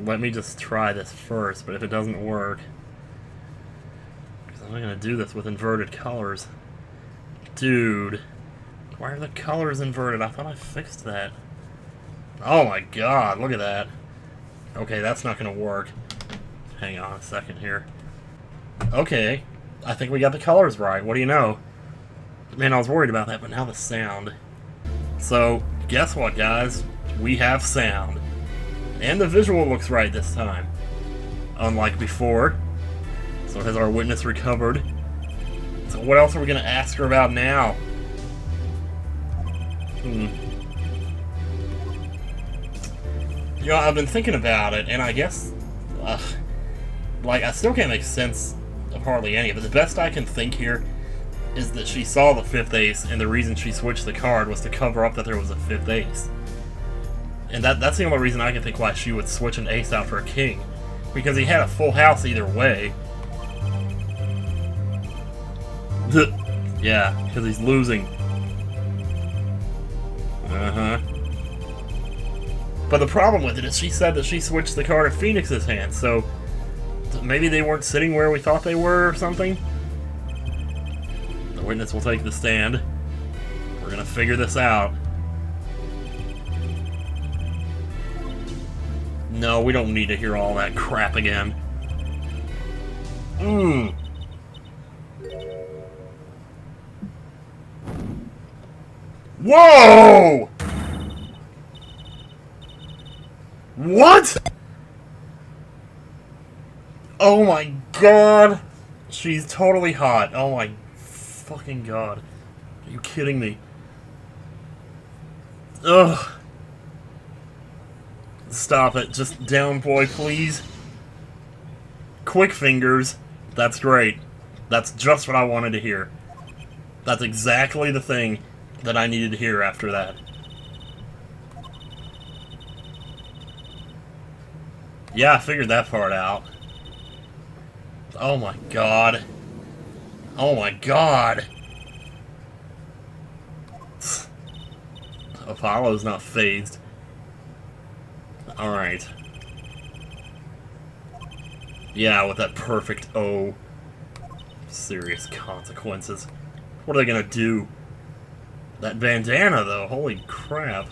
let me just try this first, but if it doesn't work... I'm not gonna do this with inverted colors. Dude. Why are the colors inverted? I thought I fixed that. Oh my god, look at that. Okay, that's not gonna work. Hang on a second here. Okay, I think we got the colors right. What do you know? Man, I was worried about that, but now the sound. So, guess what, guys? We have sound. And the visual looks right this time. Unlike before. So has our witness recovered? So what else are we going to ask her about now? You know, I've been thinking about it, and I guess... like, I still can't make sense of hardly any of it. The best I can think here is that she saw the 5th ace, and the reason she switched the card was to cover up that there was a 5th ace. And that's the only reason I can think why she would switch an ace out for a king. Because he had a full house either way. Yeah, because he's losing. But the problem with it is she said that she switched the card at Phoenix's hand, so maybe they weren't sitting where we thought they were or something? The witness will take the stand. We're gonna figure this out. No, we don't need to hear all that crap again. Whoa! What? Oh my god! She's totally hot. Oh my fucking god. Are you kidding me? Ugh. Stop it. Just down, boy, please. Quick fingers. That's great. That's just what I wanted to hear. That's exactly the thing that I needed to hear after that. Yeah, I figured that part out. Oh my god. Oh my god. Apollo's not phased. Alright. Yeah, with that perfect O. Serious consequences. What are they gonna do? That bandana, though, holy crap.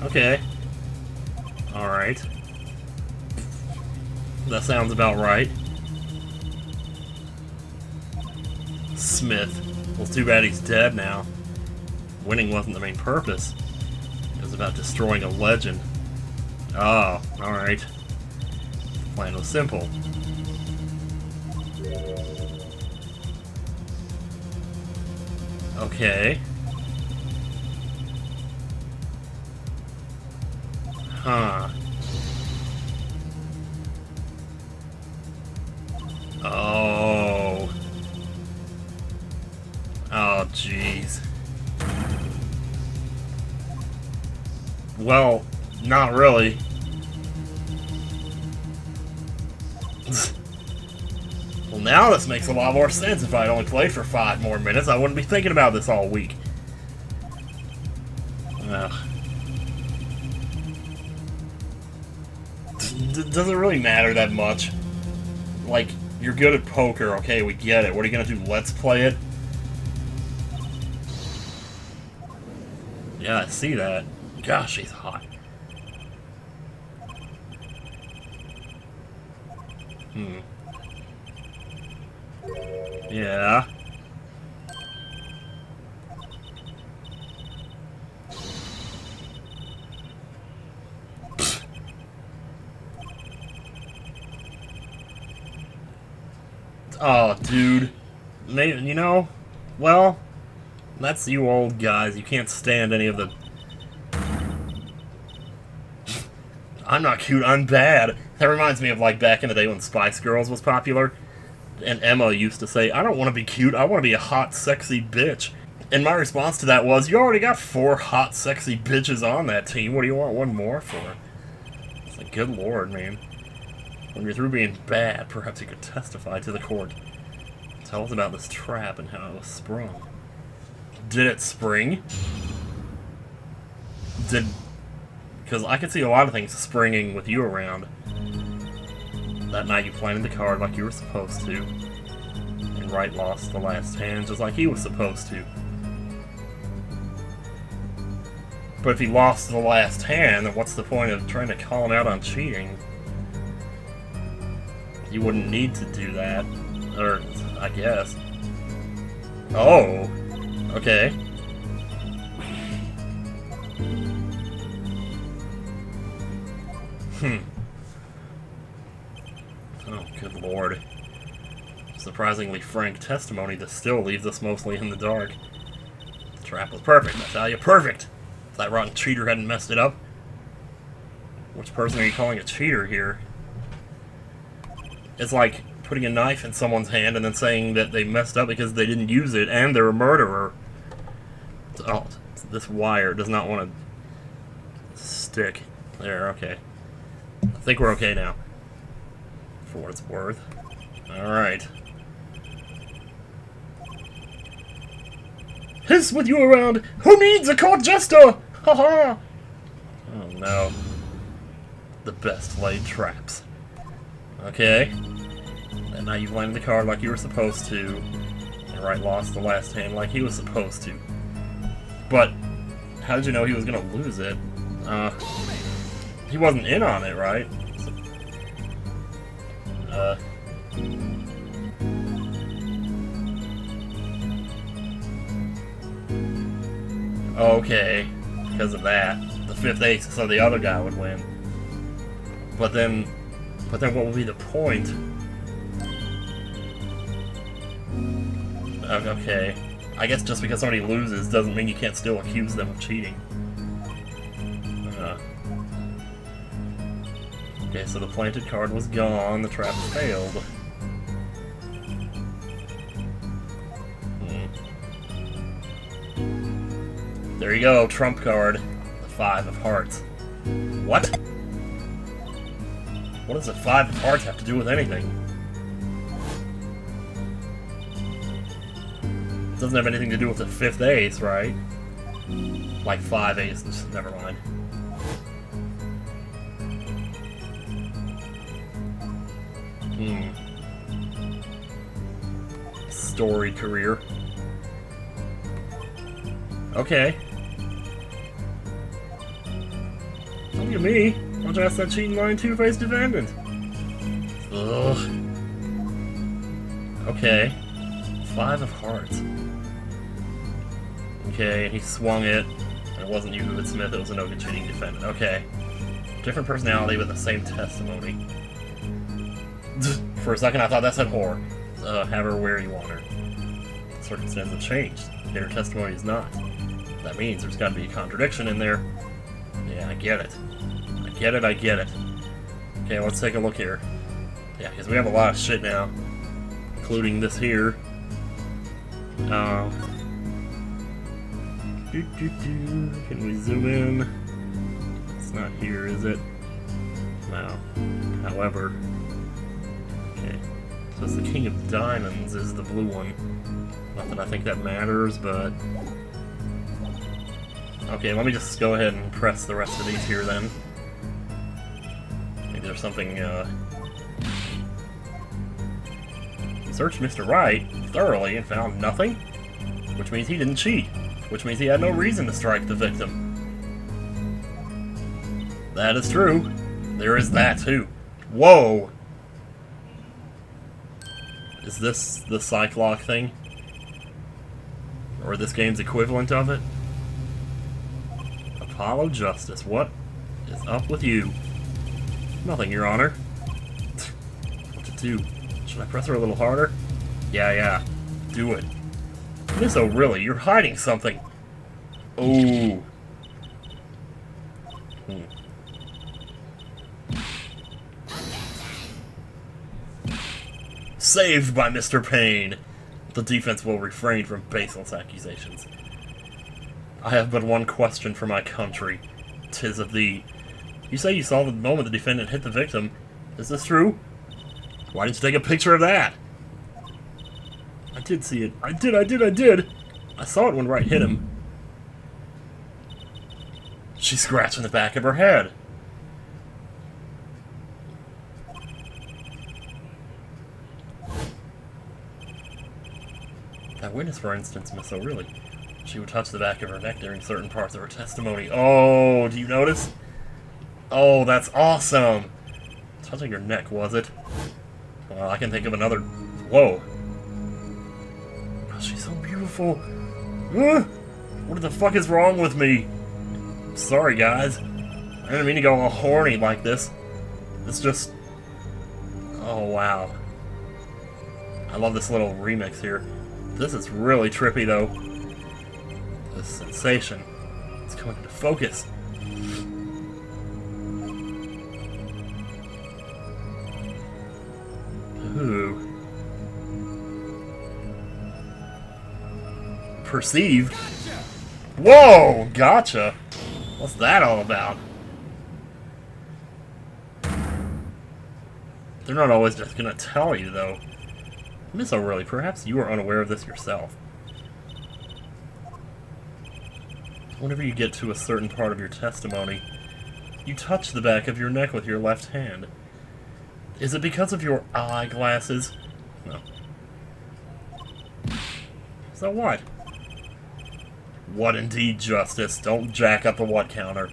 Okay. Alright. That sounds about right. Smith. Well, it's too bad he's dead now. Winning wasn't the main purpose. It was about destroying a legend. Oh, alright. The plan was simple. Okay. Huh. Oh. Oh, jeez. Well, not really. Well, now this makes a lot more sense. If I'd only played for 5 more minutes, I wouldn't be thinking about this all week. Ugh. Does it really matter that much? Like, you're good at poker, okay, we get it. What are you gonna do, let's play it? Yeah, I see that. Gosh, she's hot. Yeah. Oh, dude. Maybe, you know, well, that's you old guys. You can't stand any of the... I'm not cute, I'm bad. That reminds me of, like, back in the day when Spice Girls was popular. And Emma used to say, I don't want to be cute, I want to be a hot, sexy bitch. And my response to that was, you already got 4 hot, sexy bitches on that team. What do you want one more for? It's like, good lord, man. When you're through being bad, perhaps you could testify to the court. Tell us about this trap and how it was sprung. Did it spring? Because I could see a lot of things springing with you around. That night you planted the card like you were supposed to. And Wright lost the last hand just like he was supposed to. But if he lost the last hand, then what's the point of trying to call him out on cheating? You wouldn't need to do that. Or, I guess. Oh! Okay. Oh, good lord. Surprisingly frank testimony that still leaves us mostly in the dark. The trap was perfect, I tell you, perfect! If that rotten cheater hadn't messed it up. Which person are you calling a cheater here? It's like putting a knife in someone's hand and then saying that they messed up because they didn't use it and they're a murderer. Oh, this wire does not want to stick. There, okay. I think we're okay now. For what it's worth. Alright. Hiss with you around! Who needs a court jester? Haha! Oh no. The best laid traps. Okay. And now you've landed the card like you were supposed to. And Wright lost the last hand like he was supposed to. But, how did you know he was gonna lose it? He wasn't in on it, right? Okay. Because of that. The fifth ace, so the other guy would win. But then what would be the point? Okay. I guess just because somebody loses doesn't mean you can't still accuse them of cheating. Okay, so the planted card was gone, the trap failed. There you go, trump card. The 5 of hearts. What? What does the 5 of hearts have to do with anything? It doesn't have anything to do with the 5th ace, right? Like 5 aces, never mind. Storied career. Okay. Don't look at me. Why don't you ask that cheating lying two-faced defendant? Ugh. Okay. 5 of hearts. Okay, he swung it. It wasn't you who had Smith, it was a no-good cheating defendant. Okay. Different personality with the same testimony. For a second I thought that said whore. Have her where you want her. Circumstances have changed. Yet her testimony is not. That means there's got to be a contradiction in there. Yeah, I get it. I get it. Okay, let's take a look here. Yeah, because we have a lot of shit now. Including this here. Can we zoom in? It's not here, is it? No. However... Okay. So it's the King of Diamonds is the blue one. Not that I think that matters, but... Okay, let me just go ahead and press the rest of these here then. Maybe there's something, Searched Mr. Wright thoroughly and found nothing, which means he didn't cheat, which means he had no reason to strike the victim. That is true. There is that, too. Whoa! Is this the Cyclock thing? Or this game's equivalent of it? Apollo Justice, what is up with you? Nothing, Your Honor. What to do? Should I press her a little harder? Yeah. Do it. Miss O'Reilly, you're hiding something. Ooh. Saved by Mr. Payne. The defense will refrain from baseless accusations. I have but one question for my country. 'Tis of thee. You say you saw the moment the defendant hit the victim. Is this true? Why didn't you take a picture of that? I did see it. I did. I saw it when Wright hit him. She's scratching the back of her head. That witness, for instance, Miss O'Reilly. She would touch the back of her neck during certain parts of her testimony. Oh, do you notice? Oh, that's awesome! Touching her neck, was it? Well, I can think of another... Whoa. Oh, she's so beautiful. What the fuck is wrong with me? Sorry, guys. I didn't mean to go all horny like this. It's just... Oh, wow. I love this little remix here. This is really trippy, though. This sensation. It's coming into focus. Ooh. Perceive? Whoa! Gotcha! What's that all about? They're not always just gonna tell you, though. Miss O'Reilly, perhaps you are unaware of this yourself. Whenever you get to a certain part of your testimony, you touch the back of your neck with your left hand. Is it because of your eyeglasses? No. So what? What indeed, Justice? Don't jack up the what counter.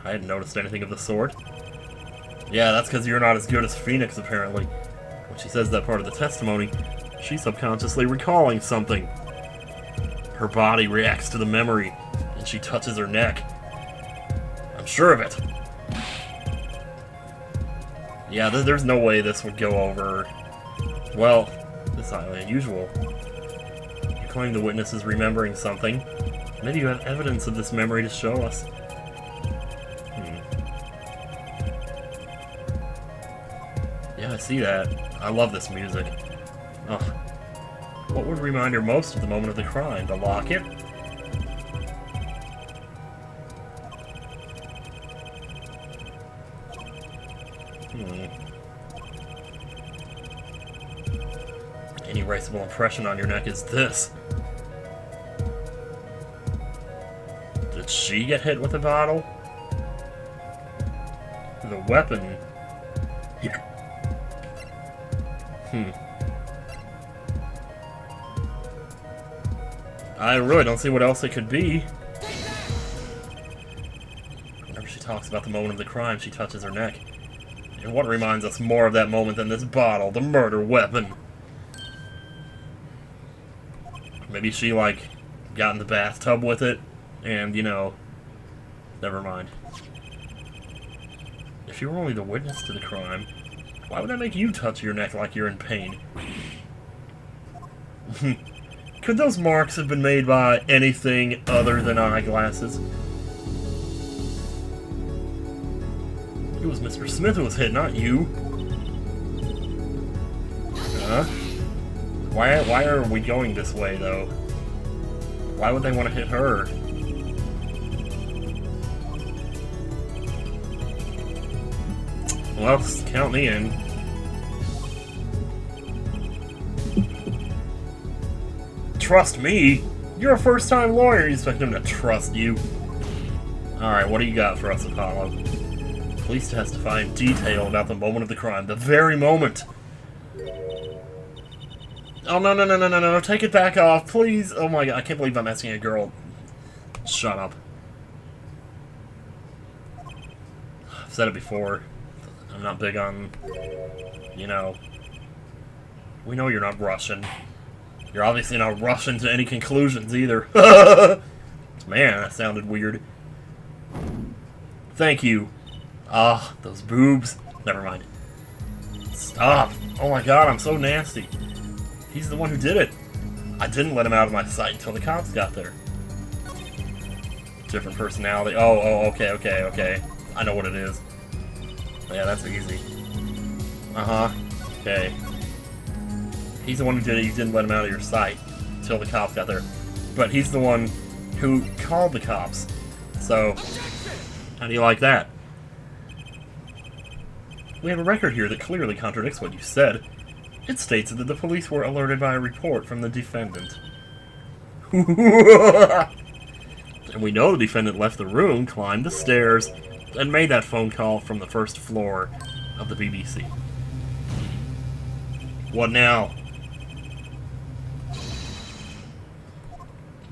I hadn't noticed anything of the sort. Yeah, that's because you're not as good as Phoenix, apparently. When she says that part of the testimony, she's subconsciously recalling something. Her body reacts to the memory, and she touches her neck. I'm sure of it. Yeah, there's no way this would go over. Well, this is highly unusual. You claim the witness is remembering something. Maybe you have evidence of this memory to show us. Yeah, I see that. I love this music. Oh. What would remind her most of the moment of the crime? The locket? Any erasable impression on your neck is this. Did she get hit with a bottle? The weapon... Here. I really don't see what else it could be. Whenever she talks about the moment of the crime, she touches her neck. And what reminds us more of that moment than this bottle, the murder weapon? Maybe she, like, got in the bathtub with it, and, you know, never mind. If you were only the witness to the crime, why would that make you touch your neck like you're in pain? Could those marks have been made by anything other than eyeglasses? It was Mr. Smith who was hit, not you. Huh? Why are we going this way, though? Why would they want to hit her? Well, count me in. Trust me? You're a first-time lawyer. You expect him to trust you. Alright, what do you got for us, Apollo? Please testify in detail about the moment of the crime. The very moment. Oh, no, take it back off, please. Oh my god, I can't believe I'm asking a girl. Shut up. I've said it before. I'm not big on, you know... We know you're not Russian. You're obviously not rushing to any conclusions, either. Man, that sounded weird. Thank you. Ah, those boobs. Never mind. Stop. Oh my god, I'm so nasty. He's the one who did it. I didn't let him out of my sight until the cops got there. Different personality. Oh, okay. I know what it is. Yeah, that's easy. Uh-huh. Okay. He's the one who did it. You didn't let him out of your sight until the cops got there. But he's the one who called the cops. So, how do you like that? We have a record here that clearly contradicts what you said. It states that the police were alerted by a report from the defendant. And we know the defendant left the room, climbed the stairs, and made that phone call from the first floor of the BBC. What now?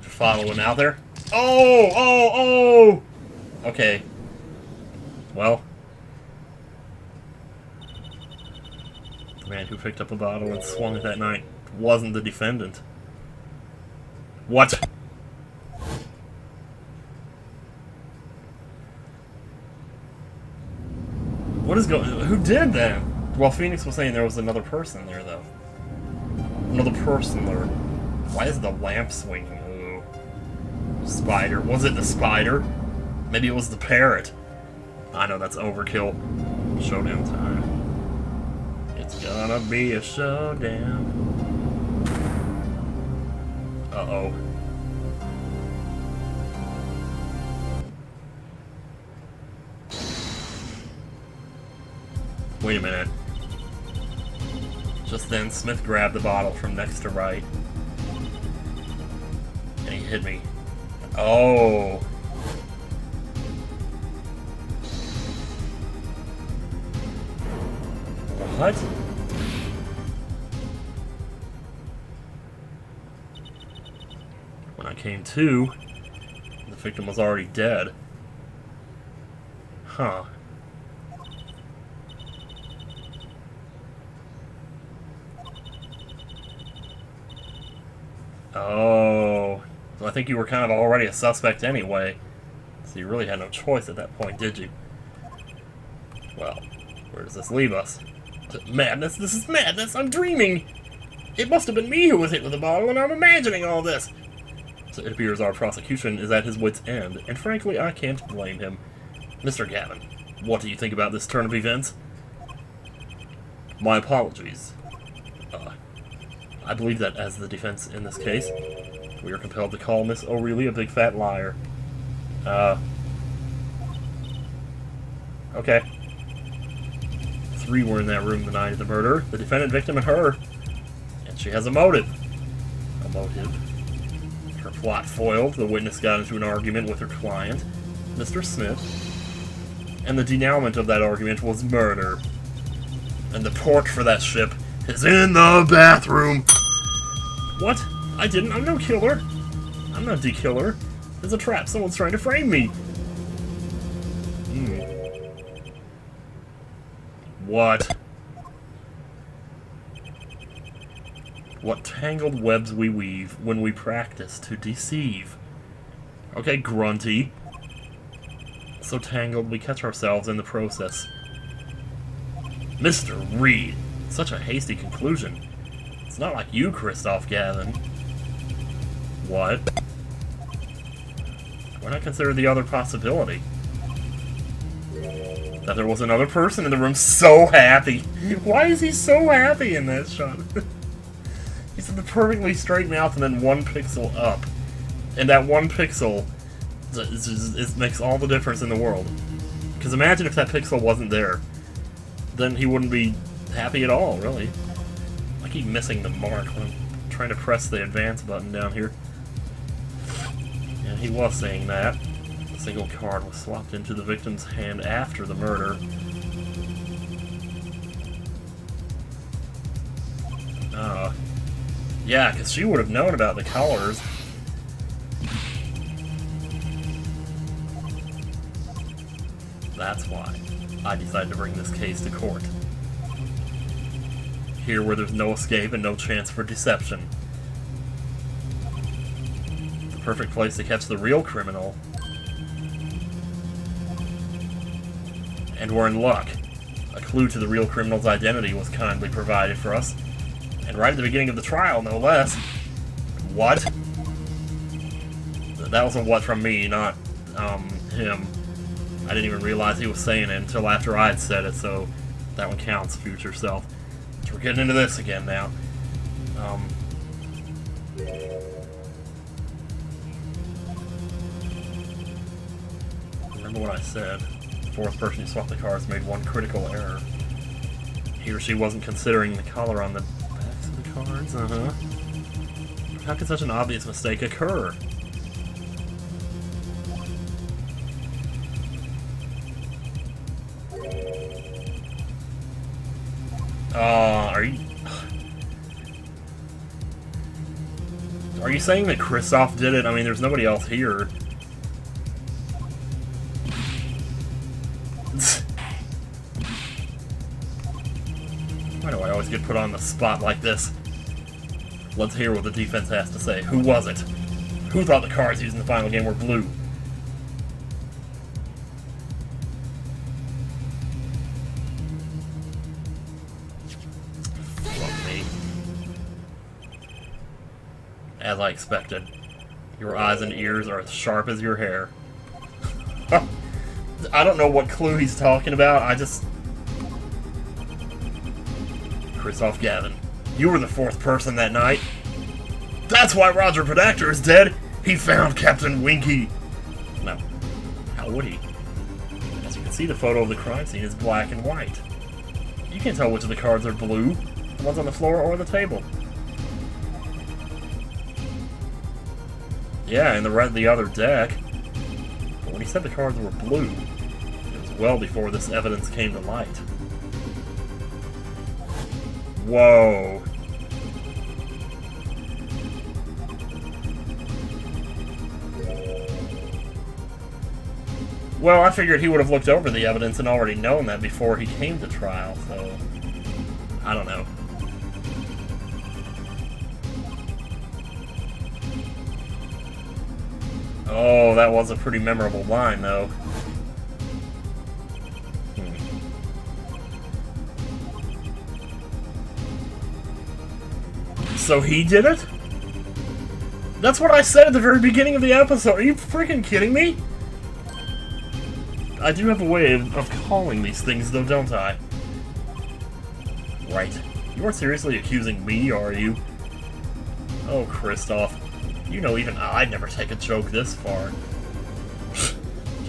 Following out there? Oh! Okay. Well. The man who picked up a bottle and swung it that night wasn't the defendant. What? What is going on? Who did that? Well, Phoenix was saying there was another person there, though. Another person there. Why is the lamp swinging? Ooh. Spider. Was it the spider? Maybe it was the parrot. I know that's overkill. Showdown time. It's gonna be a showdown. Uh-oh. Wait a minute. Just then, Smith grabbed the bottle from next to right. And he hit me. Oh. What? When I came to, the victim was already dead. Huh. Oh. So I think you were kind of already a suspect anyway. So you really had no choice at that point, did you? Well, where does this leave us? Madness? This is madness! I'm dreaming! It must have been me who was hit with a bottle, and I'm imagining all this! So it appears our prosecution is at his wit's end, and frankly, I can't blame him. Mr. Gavin, what do you think about this turn of events? My apologies. I believe that as the defense in this case, we are compelled to call Miss O'Reilly a big fat liar. Okay. 3 were in that room the night of the murder. The defendant, victim, and her. And she has a motive. A motive. Her plot foiled. The witness got into an argument with her client, Mr. Smith. And the denouement of that argument was murder. And the port for that ship is in the bathroom. What? I didn't. I'm no killer. I'm not the killer. There's a trap. Someone's trying to frame me. What? What tangled webs we weave when we practice to deceive. Okay, Grunty. So tangled we catch ourselves in the process. Mr. Reed. Such a hasty conclusion. It's not like you, Christoph Gavin. What? Why not consider the other possibility? That there was another person in the room so happy. Why is he so happy in that shot? He's in the perfectly straight mouth and then 1 pixel up. And that 1 pixel makes all the difference in the world. Because imagine if that pixel wasn't there. Then he wouldn't be happy at all, really. I keep missing the mark when I'm trying to press the advance button down here. And he was saying that. A single card was swapped into the victim's hand after the murder. Yeah, because she would have known about the colors. That's why I decided to bring this case to court. Here where there's no escape and no chance for deception. The perfect place to catch the real criminal. And we're in luck. A clue to the real criminal's identity was kindly provided for us. And right at the beginning of the trial, no less. What? That was a what from me, not, him. I didn't even realize he was saying it until after I'd said it, so that one counts, future self. So we're getting into this again now. Remember what I said. The 4th person who swapped the cards made 1 critical error. He or she wasn't considering the color on the backs of the cards, How could such an obvious mistake occur? Are you saying that Kristoff did it? I mean, there's nobody else here. Why do I always get put on the spot like this? Let's hear what the defense has to say. Who was it? Who thought the cards used in the final game were blue? Fuck me. As I expected. Your eyes and ears are as sharp as your hair. I don't know what clue he's talking about, Kristoff Gavin, you were the fourth person that night. That's why Roger Predactor is dead! He found Captain Winky! No. How would he? As you can see, the photo of the crime scene is black and white. You can't tell which of the cards are blue, the ones on the floor or the table. Yeah, and the other deck. But when he said the cards were blue, it was well before this evidence came to light. Whoa. Well, I figured he would have looked over the evidence and already known that before he came to trial, so I don't know. Oh, that was a pretty memorable line, though. So he did it? That's what I said at the very beginning of the episode. Are you freaking kidding me? I do have a way of calling these things, though, don't I? Right. You aren't seriously accusing me, are you? Oh, Kristoff. You know even I'd never take a joke this far.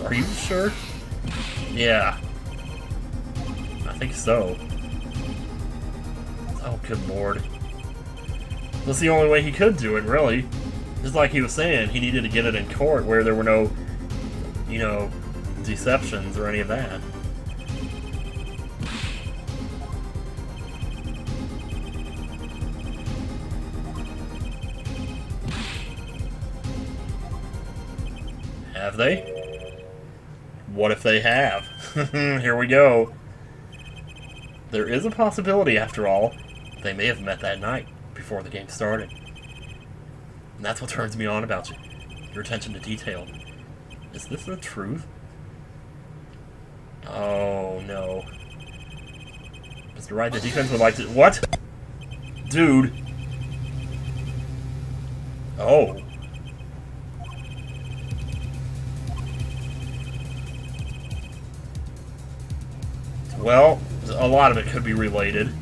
Are you sure? Yeah. I think so. Oh, good lord. That's the only way he could do it, really. Just like he was saying, he needed to get it in court where there were no, you know, deceptions or any of that. Have they? What if they have? Here we go. There is a possibility, after all, they may have met that night before the game started. And that's what turns me on about you. Your attention to detail. Is this the truth? Oh, no. Mr. Wright, the defense would like to... What? Dude. Oh. Well, a lot of it could be related.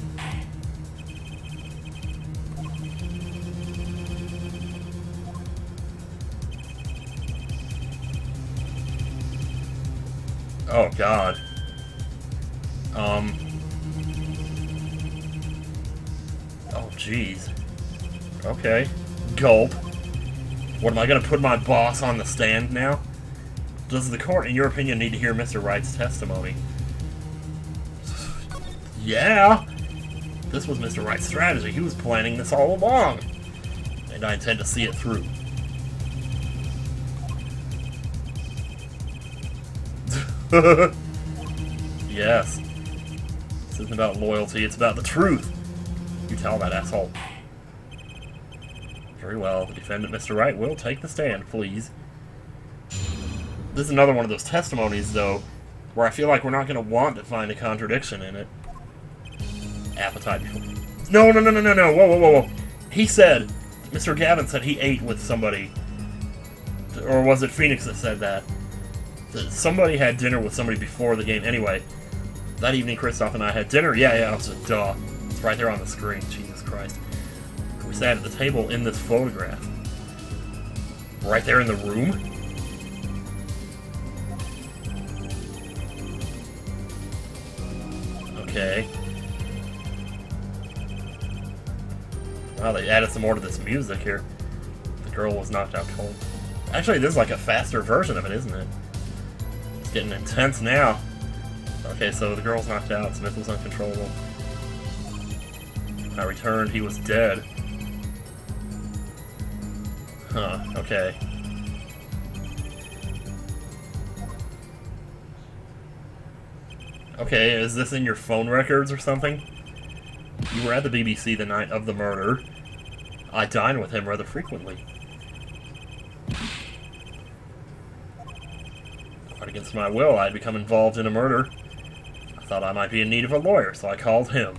Oh, God. Oh, jeez. Okay. Gulp. What, am I gonna put my boss on the stand now? Does the court, in your opinion, need to hear Mr. Wright's testimony? Yeah! This was Mr. Wright's strategy. He was planning this all along. And I intend to see it through. Yes. This isn't about loyalty, it's about the truth. You tell that asshole. Very well, the defendant, Mr. Wright, will take the stand, please. This is another one of those testimonies, though, where I feel like we're not going to want to find a contradiction in it. Appetite before... No, no, no, no, no, no, whoa, whoa, whoa, whoa. He said, Mr. Gavin said he ate with somebody. Or was it Phoenix that said that? Somebody had dinner with somebody before the game. Anyway, that evening Kristoff and I had dinner. Yeah, it's a duh. It's right there on the screen. Jesus Christ. We sat at the table in this photograph. Right there in the room? Okay. Wow, they added some more to this music here. The girl was knocked out cold. Actually, this is like a faster version of it, isn't it? It's getting intense now. Okay, so the girl's knocked out. Smith was uncontrollable. I returned. He was dead. Huh, okay. Okay, is this in your phone records or something? You were at the BBC the night of the murder. I dine with him rather frequently. Quite against my will, I had become involved in a murder. I thought I might be in need of a lawyer, so I called him.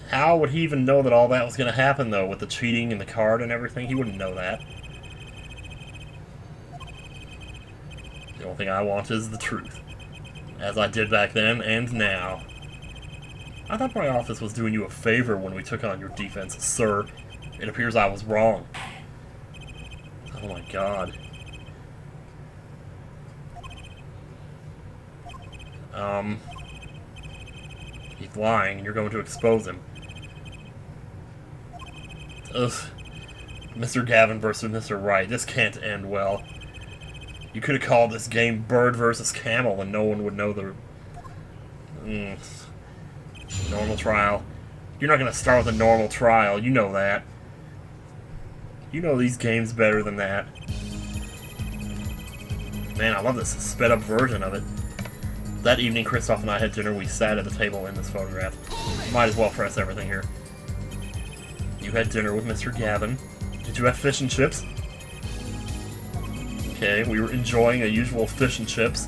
How would he even know that all that was going to happen, though, with the cheating and the card and everything? He wouldn't know that. The only thing I want is the truth. As I did back then, and now. I thought my office was doing you a favor when we took on your defense, sir. It appears I was wrong. Oh my god. He's lying, and you're going to expose him. Ugh. Mr. Gavin versus Mr. Wright. This can't end well. You could have called this game Bird versus Camel, and no one would know the... Normal trial. You're not going to start with a normal trial. You know that. You know these games better than that. Man, I love this sped up version of it. That evening, Christoph and I had dinner. We sat at the table in this photograph. Might as well press everything here. You had dinner with Mr. Gavin. Did you have fish and chips? Okay, we were enjoying a usual fish and chips.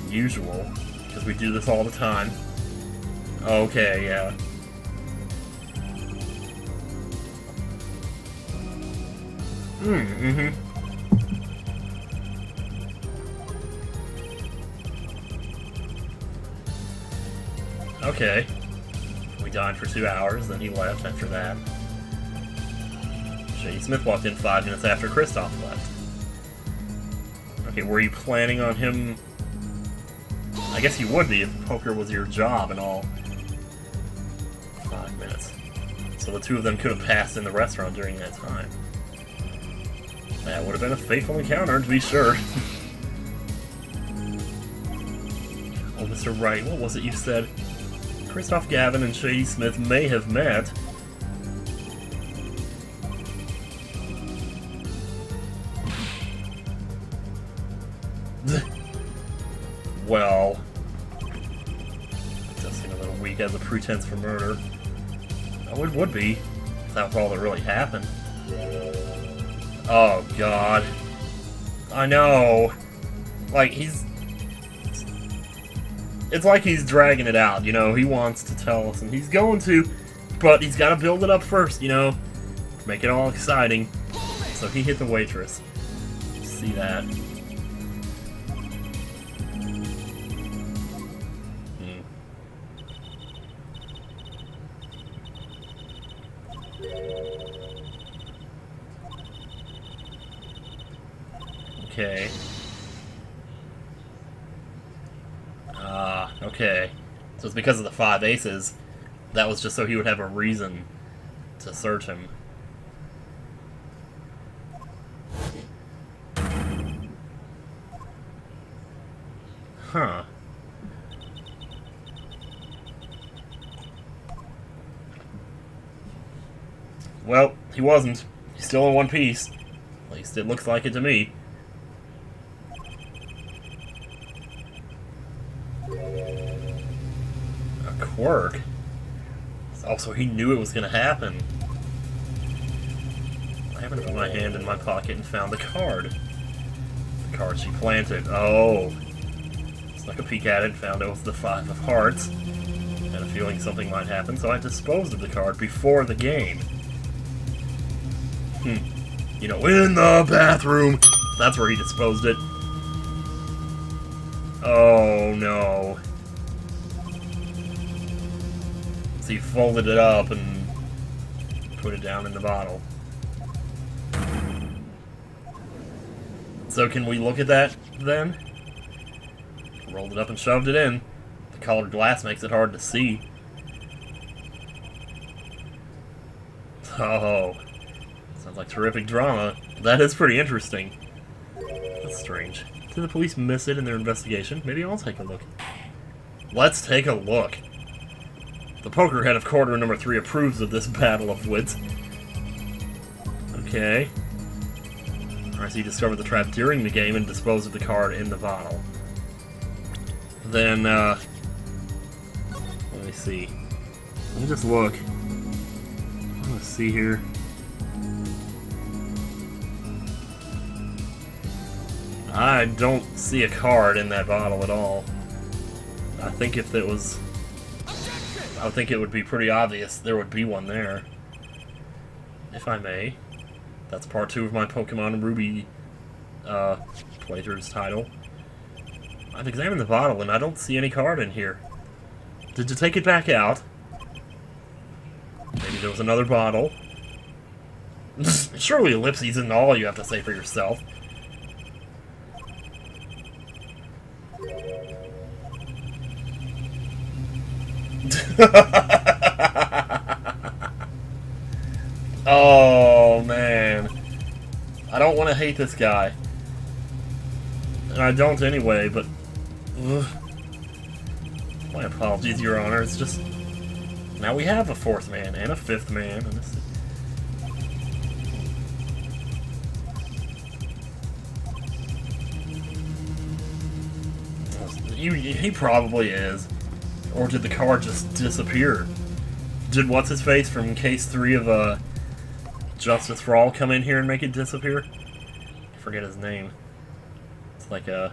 Usual, because we do this all the time. Okay, yeah. Mm-hmm. Okay. We dined for 2 hours, then he left after that. Shady Smith walked in 5 minutes after Christoph left. Okay, were you planning on him... I guess you would be if poker was your job and all. 5 minutes. So the two of them could have passed in the restaurant during that time. That would have been a fateful encounter, to be sure. Oh, Mr. Wright, what was it you said? Christoph Gavin and Shady Smith may have met. Well, it does seem a little weak as a pretense for murder. Oh, it would be, if that was all that really happened. Oh, God. I know. Like, he's... It's like he's dragging it out, you know? He wants to tell us, and he's going to, but he's got to build it up first, you know? Make it all exciting. So he hit the waitress. See that. Okay. Okay. So it's because of the 5 aces. That was just so he would have a reason to search him. Huh. Well, he wasn't. He's still in one piece. At least it looks like it to me. A quirk? Also, he knew it was going to happen. I happened to put my hand in my pocket and found the card. The card she planted. Oh. Snuck a peek at it and found it was the 5 of hearts. Had a feeling something might happen, so I disposed of the card before the game. You know, in the bathroom! That's where he disposed it. Oh, no. So he folded it up and put it down in the bottle. So can we look at that, then? Rolled it up and shoved it in. The colored glass makes it hard to see. Oh, sounds like terrific drama. That is pretty interesting. That's strange. Did the police miss it in their investigation? Maybe I'll take a look. Let's take a look. The poker head of quarter number 3 approves of this battle of wits. Okay. Alright, so you discovered the trap during the game and disposed of the card in the bottle. Then, let me see. Let me just look. Let's see here. I don't see a card in that bottle at all. I think if it was... I would think it would be pretty obvious there would be one there. If I may. That's part 2 of my Pokemon Ruby playthrough's title. I've examined the bottle and I don't see any card in here. Did you take it back out? Maybe there was another bottle. Surely ellipses isn't all you have to say for yourself. Oh, man. I don't want to hate this guy. And I don't anyway, but... Ugh. My apologies, Your Honor. It's just... Now we have a 4th man and a 5th man. And this... He probably is. Or did the card just disappear? Did what's-his-face from case 3 of Justice for All come in here and make it disappear? I forget his name. It's like a...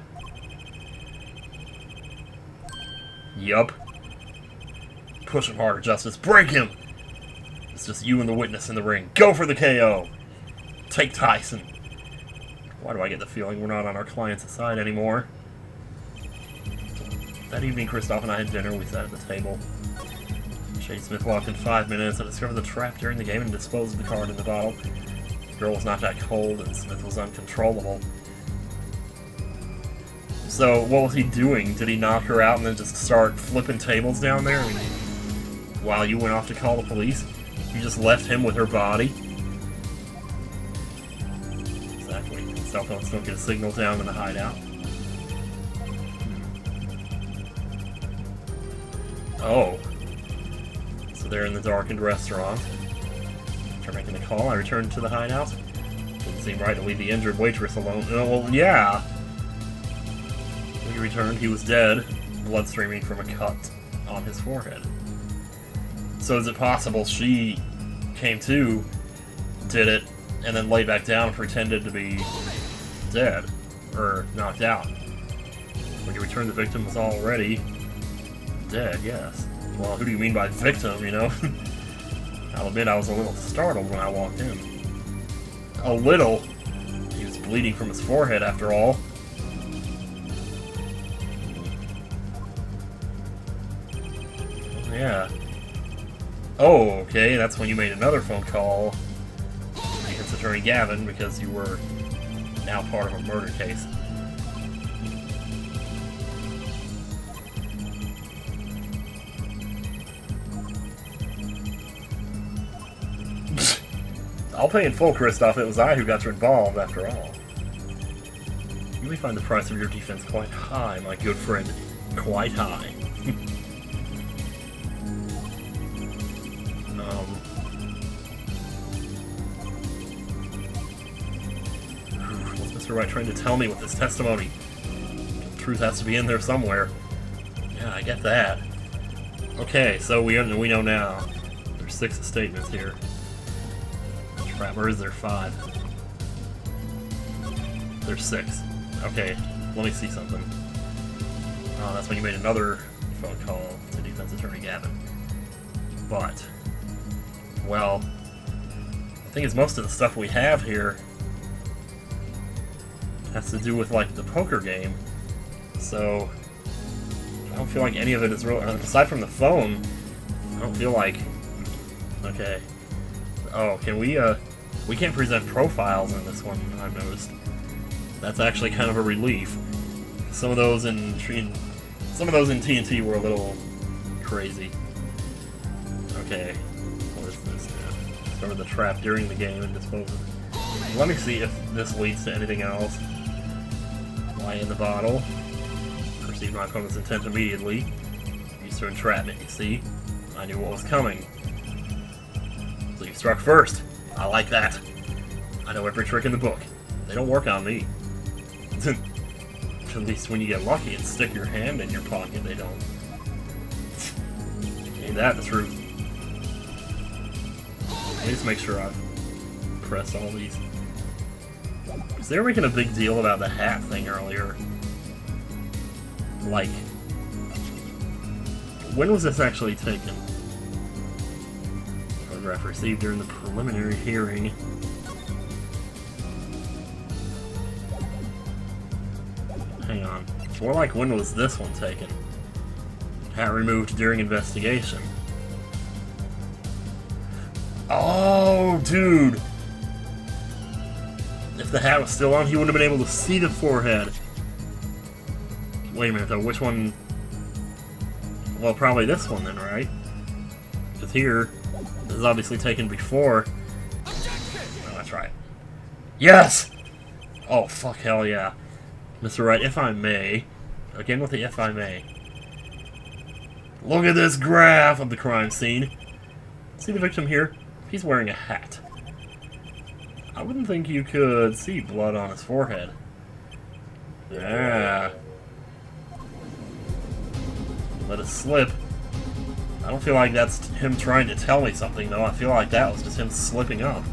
Yup. Push him harder, Justice. Break him! It's just you and the witness in the ring. Go for the KO! Take Tyson. Why do I get the feeling we're not on our client's side anymore? That evening, Kristoff and I had dinner. We sat at the table. Shady Smith walked in 5 minutes. I discovered the trap during the game and disposed of the card in the bottle. The girl was not that cold, and Smith was uncontrollable. So, what was he doing? Did he knock her out and then just start flipping tables down there? I mean, while you went off to call the police? You just left him with her body? Exactly. Cell phones don't get a signal down in the hideout. Oh. So they're in the darkened restaurant. After making the call, I returned to the hideout. Didn't seem right to leave the injured waitress alone. Oh, well, yeah. When he returned, he was dead, blood streaming from a cut on his forehead. So is it possible she came to, did it, and then lay back down and pretended to be dead? Or knocked out? When you returned, the victim was already dead, yes. Well, who do you mean by victim, you know? I'll admit I was a little startled when I walked in. A little? He was bleeding from his forehead, after all. Yeah. Oh, okay, that's when you made another phone call against Attorney Gavin because you were now part of a murder case. I'll pay in full, Kristoff. It was I who got you involved, after all. You may find the price of your defense quite high, my good friend. Quite high. What's Mr. Wright trying to tell me with this testimony? The truth has to be in there somewhere. Yeah, I get that. Okay, so we know now. There's 6 statements here. Or is there 5? There's 6. Okay, let me see something. Oh, that's when you made another phone call to Defense Attorney Gavin. But, well, the thing is, most of the stuff we have here has to do with, like, the poker game. So, I don't feel like any of it is real. Aside from the phone, I don't feel like... Okay. Oh, can we can't present profiles in this one, I've noticed. That's actually kind of a relief. Some of those in TNT were a little crazy. Okay, what is this now? discover the trap during the game and dispose of it. Let me see if this leads to anything else. Lie in the bottle. Perceive my opponent's intent immediately. Used to entrap me. See? I knew what was coming. So you struck first. I like that. I know every trick in the book. They don't work on me. At least when you get lucky and stick your hand in your pocket, they don't. Ain't that the truth? Let me just make sure I've pressed all these. Because they were making a big deal about the hat thing earlier. Like, when was this actually taken? Photograph received during the preliminary hearing. Hang on. More like, when was this one taken? Hat removed during investigation. Oh, dude! If the hat was still on, he wouldn't have been able to see the forehead. Wait a minute, though. Which one? Well, probably this one then, right? Because here, this is obviously taken before. Oh, that's right. Yes! Oh, fuck, hell yeah. Mr. Wright, if I may. Again with the if I may. Look at this graph of the crime scene. See the victim here? He's wearing a hat. I wouldn't think you could see blood on his forehead. Yeah. Let it slip. I don't feel like that's him trying to tell me something, though. I feel like that was just him slipping up.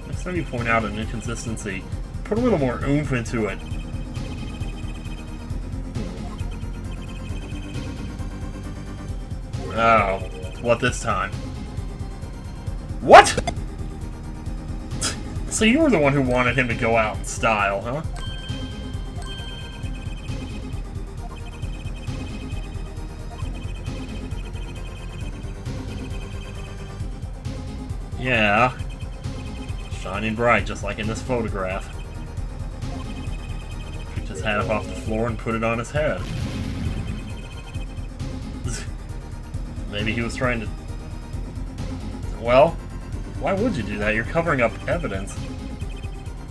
Next time you point out an inconsistency, put a little more oomph into it. Oh, what this time? What?! So you were the one who wanted him to go out in style, huh? Yeah. Shining bright, just like in this photograph. Picked his hat up off the floor and put it on his head. Maybe he was trying to... Well, why would you do that? You're covering up evidence.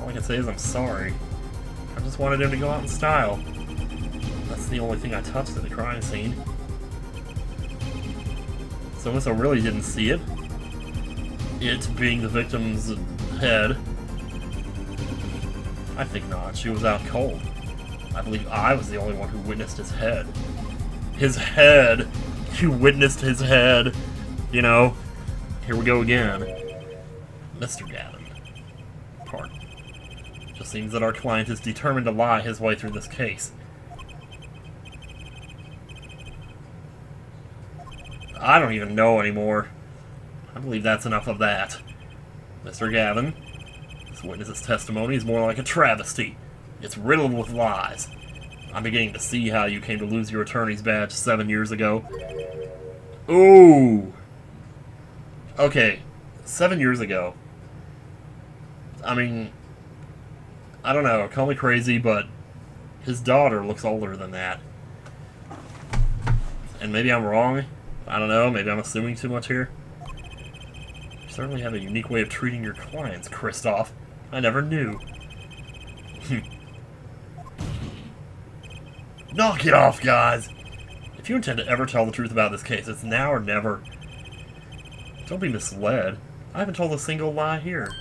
All I can say is I'm sorry. I just wanted him to go out in style. That's the only thing I touched at the crime scene. So Missa really didn't see it. It being the victim's head. I think not. She was out cold. I believe I was the only one who witnessed his head. His head! You witnessed his head! You know? Here we go again. Mr. Gavin. Pardon. Just seems that our client is determined to lie his way through this case. I don't even know anymore. I believe that's enough of that. Mr. Gavin, this witness's testimony is more like a travesty. It's riddled with lies. I'm beginning to see how you came to lose your attorney's badge 7 years ago. Ooh! Okay, 7 years ago. I mean, I don't know, call me crazy, but his daughter looks older than that. And maybe I'm wrong. I don't know, maybe I'm assuming too much here. You certainly have a unique way of treating your clients, Kristoff. I never knew. Knock it off, guys! If you intend to ever tell the truth about this case, it's now or never. Don't be misled. I haven't told a single lie here.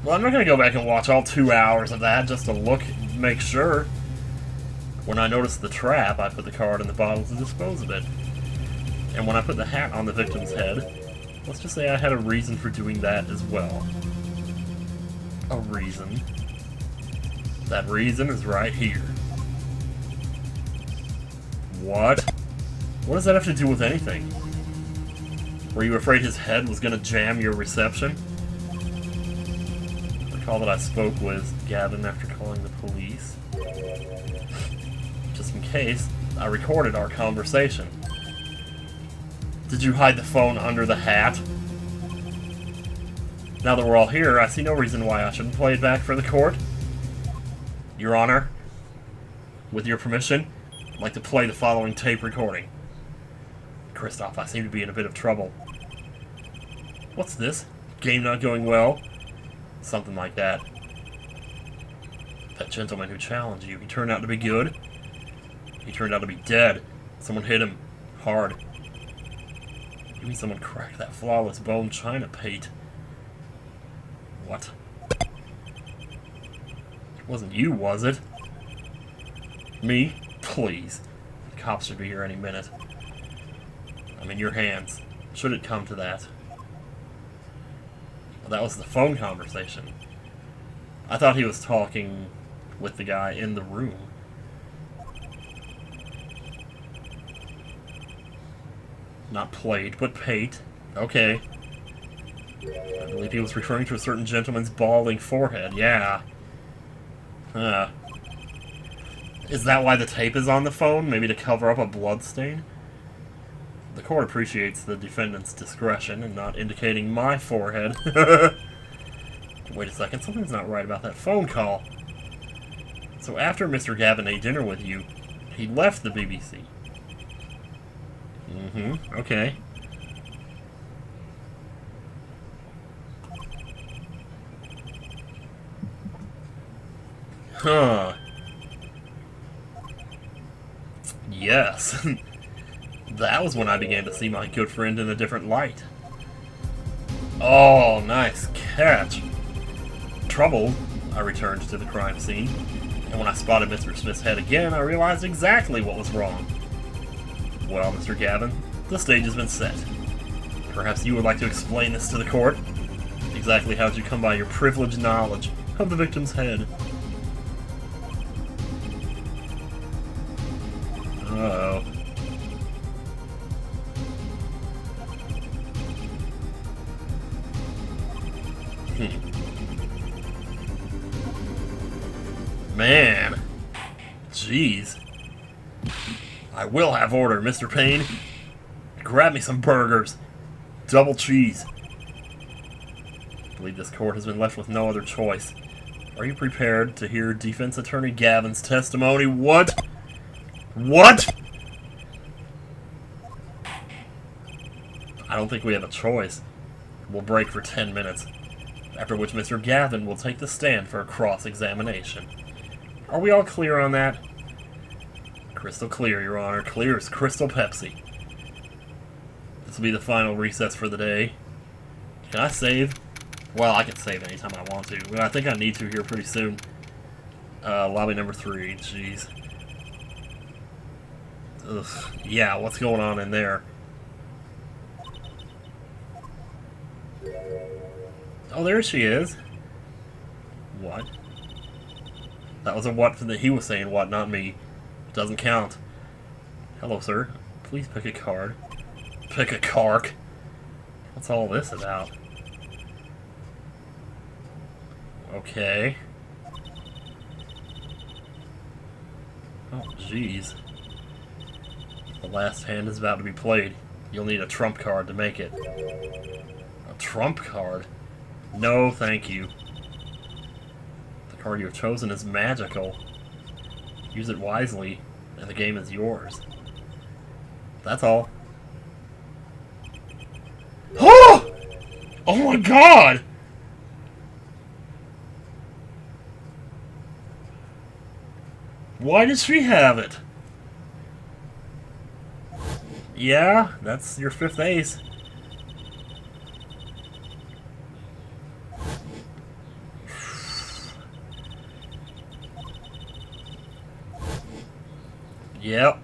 Well, I'm not going to go back and watch all 2 hours of that just to look and make sure. When I noticed the trap, I put the card in the bottle to dispose of it. And when I put the hat on the victim's head, let's just say I had a reason for doing that as well. A reason. That reason is right here. What? What does that have to do with anything? Were you afraid his head was going to jam your reception? Recall that I spoke with Gavin after calling the police. Just in case, I recorded our conversation. Did you hide the phone under the hat? Now that we're all here, I see no reason why I shouldn't play it back for the court. Your Honor, with your permission, I'd like to play the following tape recording. Kristoff, I seem to be in a bit of trouble. What's this? Game not going well? Something like that. That gentleman who challenged you, he turned out to be good? He turned out to be dead. Someone hit him. Hard. You mean someone cracked that flawless bone china plate? What? It wasn't you, was it? Me? Please. The cops should be here any minute. I'm in your hands. Should it come to that. Well, that was the phone conversation. I thought he was talking with the guy in the room. Not played, but pate. Okay. I believe he was referring to a certain gentleman's balding forehead. Yeah. Is that why the tape is on the phone? Maybe to cover up a bloodstain? The court appreciates the defendant's discretion in not indicating my forehead. Wait a second, something's not right about that phone call. So after Mr. Gavin ate dinner with you, he left the BBC. Okay. Huh. Yes. That was when I began to see my good friend in a different light. Oh, nice catch. Troubled, I returned to the crime scene, and when I spotted Mr. Smith's head again, I realized exactly what was wrong. Well, Mr. Gavin, the stage has been set. Perhaps you would like to explain this to the court? Exactly how did you come by your privileged knowledge of the victim's head? Uh-oh. Man. Jeez. I will have order, Mr. Payne. Grab me some burgers. Double cheese. I believe this court has been left with no other choice. Are you prepared to hear Defense Attorney Gavin's testimony? What? What? I don't think we have a choice. We'll break for 10 minutes, after which Mr. Gavin will take the stand for a cross-examination. Are we all clear on that? Crystal clear, Your Honor. Clear as Crystal Pepsi. This will be the final recess for the day. Can I save? Well, I can save anytime I want to. But I think I need to here pretty soon. Lobby number 3. Jeez. Ugh. Yeah, what's going on in there? Oh, there she is. What? That was a what that he was saying, what, not me. Doesn't count. Hello, sir. Please pick a card. Pick a card? What's all this about? Okay. Oh, jeez. The last hand is about to be played. You'll need a trump card to make it. A trump card? No, thank you. The card you have chosen is magical. Use it wisely, and the game is yours. That's all. Oh! Oh my god! Why does she have it? Yeah, that's your 5th ace. Yep.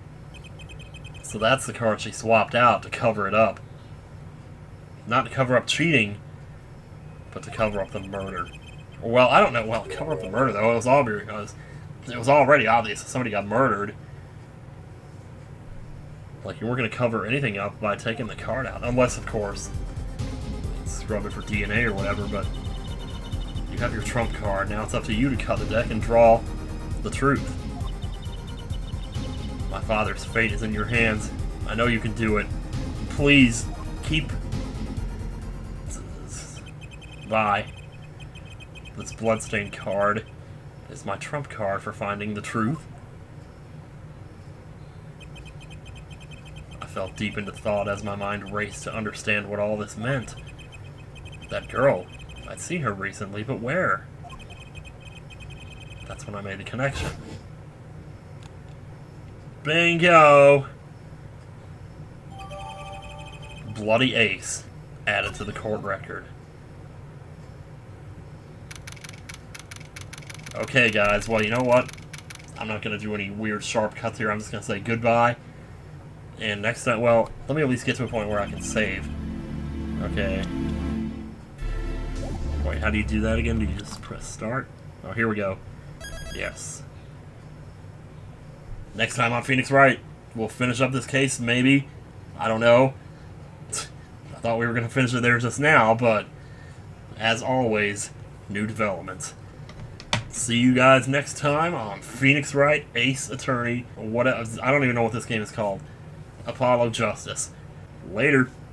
So that's the card she swapped out to cover it up. Not to cover up cheating, but to cover up the murder. Well, I don't know. Well, cover up the murder, though. It was all because it was already obvious that somebody got murdered. Like, you weren't going to cover anything up by taking the card out. Unless, of course, scrub it for DNA or whatever, but you have your trump card. Now it's up to you to cut the deck and draw the truth. My father's fate is in your hands. I know you can do it. Please, keep... Bye. This bloodstained card is my trump card for finding the truth. I fell deep into thought as my mind raced to understand what all this meant. That girl, I'd seen her recently, but where? That's when I made the connection. Bingo! Bloody ace added to the court record. Okay, guys, well, you know what? I'm not going to do any weird sharp cuts here. I'm just going to say goodbye. And next time, well, let me at least get to a point where I can save. Okay. Wait, how do you do that again? Do you just press start? Oh, here we go. Yes. Next time on Phoenix Wright, we'll finish up this case, maybe. I don't know. I thought we were going to finish it there just now, but as always, new developments. See you guys next time on Phoenix Wright, Ace Attorney, what else? I don't even know what this game is called. Apollo Justice. Later.